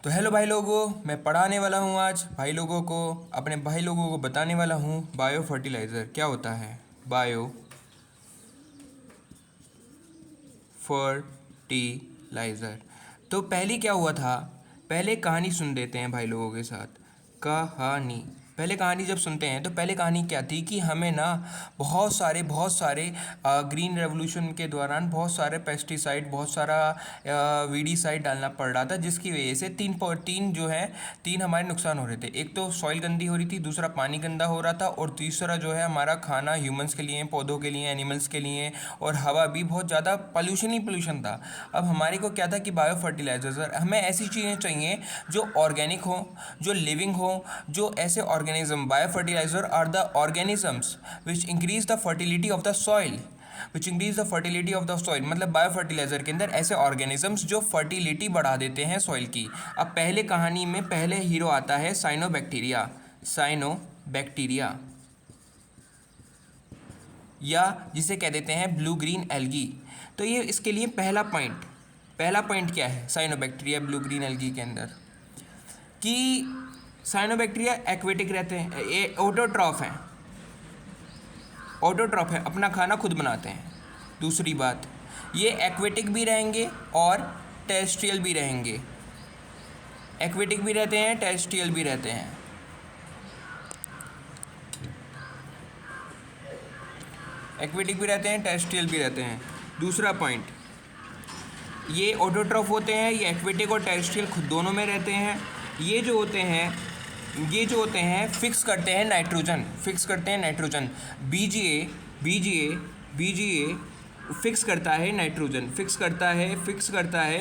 तो हेलो भाई लोगों, मैं पढ़ाने वाला हूँ आज भाई लोगों को, अपने भाई लोगों को बताने वाला हूँ बायो फर्टिलाइज़र क्या होता है। Bio fertiliser. तो पहले क्या हुआ था, पहले कहानी सुन देते हैं भाई लोगों के साथ। कहानी, पहले कहानी जब सुनते हैं तो पहले कहानी क्या थी कि हमें ना बहुत सारे ग्रीन रेवोल्यूशन के दौरान बहुत सारे पेस्टिसाइड, बहुत सारा वीडीसाइड डालना पड़ रहा था, जिसकी वजह से तीन जो है, तीन हमारे नुकसान हो रहे थे। एक तो सॉइल गंदी हो रही थी, दूसरा पानी गंदा हो रहा था, और तीसरा जो है हमारा खाना ह्यूमंस के लिए, पौधों के लिए, एनिमल्स के लिए, और हवा भी बहुत ज़्यादा पोल्यूशन ही पोल्यूशन था। अब हमारे को क्या था कि बायो फर्टिलाइजर, हमें ऐसी चीज़ें चाहिए जो ऑर्गेनिक हो, जो लिविंग हो, जो ऐसे organism, bio fertilizer are the organisms which increase the fertility of the soil, which increase the fertility of the soil. मतलब बायो फर्टिलाइजर के अंदर ऐसे ऑर्गेनिजम्स जो फर्टिलिटी बढ़ा देते हैं सॉइल की। अब पहले कहानी में पहले हीरो आता है साइनोबैक्टीरिया। साइनोबैक्टीरिया, या जिसे कह देते हैं ब्लू ग्रीन एल्गी। तो ये इसके लिए पहला पॉइंट क्या है साइनोबैक्टीरिया ब्लू ग्रीन एल्गी के अंदर, कि साइनोबैक्टीरिया एक्वेटिक रहते हैं, ये ऑटोट्रॉफ हैं। ऑटोट्रॉफ है, अपना खाना खुद बनाते हैं। दूसरी बात, ये एक्वेटिक भी रहेंगे और टेरेस्ट्रियल भी रहेंगे। एक्वेटिक भी रहते हैं, टेरेस्ट्रियल भी रहते हैं। एक्वेटिक भी रहते हैं, टेरेस्ट्रियल भी रहते हैं। दूसरा पॉइंट, ये ऑटोट्रॉफ होते हैं, ये एक्वेटिक और टेरेस्ट्रियल खुद दोनों में रहते हैं। ये जो होते हैं फिक्स करते हैं नाइट्रोजन। बीजीए फिक्स करता है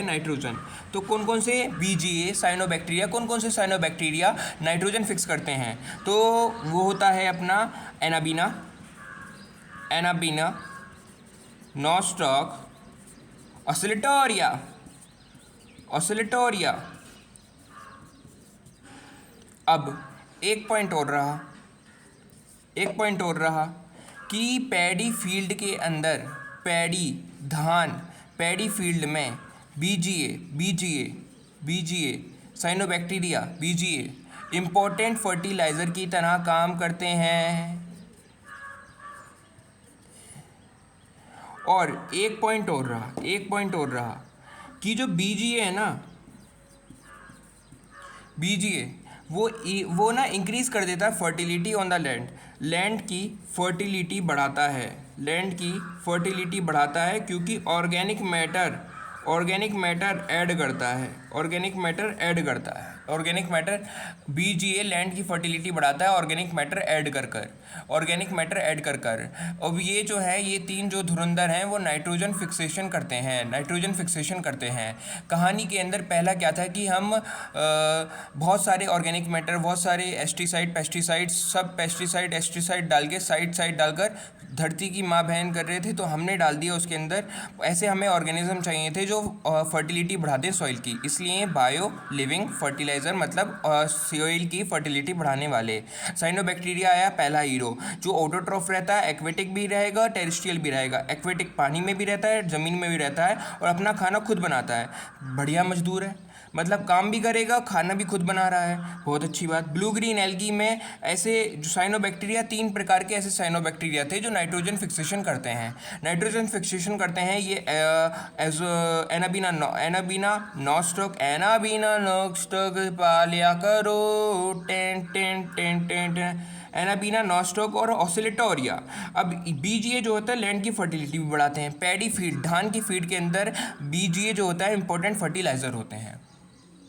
नाइट्रोजन। तो कौन कौन से बीजीए साइनोबैक्टीरिया, कौन से साइनोबैक्टीरिया नाइट्रोजन फिक्स करते हैं? तो वो होता है अपना एनाबीना, नॉस्टॉक, ऑसिलेटोरिया। अब एक पॉइंट और रहा कि पैडी फील्ड के अंदर, पैडी फील्ड में BGA cyanobacteria, BGA important fertilizer की तरह काम करते हैं। और एक पॉइंट और रहा कि जो बीजीए है ना, बीजीए वो ना इंक्रीज़ कर देता है फर्टिलिटी ऑन द लैंड की फर्टिलिटी बढ़ाता है, क्योंकि ऑर्गेनिक मैटर ऐड करता है। बीजीए लैंड की फर्टिलिटी बढ़ाता है ऑर्गेनिक मैटर ऐड कर। अब ये जो है, ये तीन जो धुरंधर हैं वो नाइट्रोजन फिक्सेशन करते हैं। कहानी के अंदर पहला क्या था कि हम बहुत सारे ऑर्गेनिक मैटर, बहुत सारे पेस्टिसाइड डाल के साइड डालकर धरती की माँ बहन कर रहे थे, तो हमने डाल दिया उसके अंदर। ऐसे हमें ऑर्गेनिज्म चाहिए थे जो फर्टिलिटी बढ़ाते हैं सॉइल की, इसलिए बायो लिविंग फर्टिलाइज़र, मतलब सॉइल की फर्टिलिटी बढ़ाने वाले। साइनोबैक्टीरिया आया पहला हीरो, जो ऑटोट्रॉफ रहता है, एक्वेटिक भी रहेगा, टेरेस्ट्रियल भी रहेगा। एक्वेटिक पानी में भी रहता है, ज़मीन में भी रहता है, और अपना खाना खुद बनाता है। बढ़िया मजदूर है, मतलब काम भी करेगा, खाना भी खुद बना रहा है, बहुत अच्छी बात। ब्लू ग्रीन एल्गी में ऐसे जो साइनोबैक्टीरिया, तीन प्रकार के ऐसे साइनोबैक्टीरिया थे जो नाइट्रोजन फिक्सेशन करते हैं। ये एनाबीना नॉस्टॉक पालिया करो, ten ten ten ten ten, anabaena, nostoc और ऑसिलेटोरिया। अब बीजीए जो होता है लैंड की फर्टिलिटी भी बढ़ाते हैं। पैडी फीड, धान की फीड के अंदर बीजीए जो होता है इंपॉर्टेंट फर्टिलाइज़र होते हैं।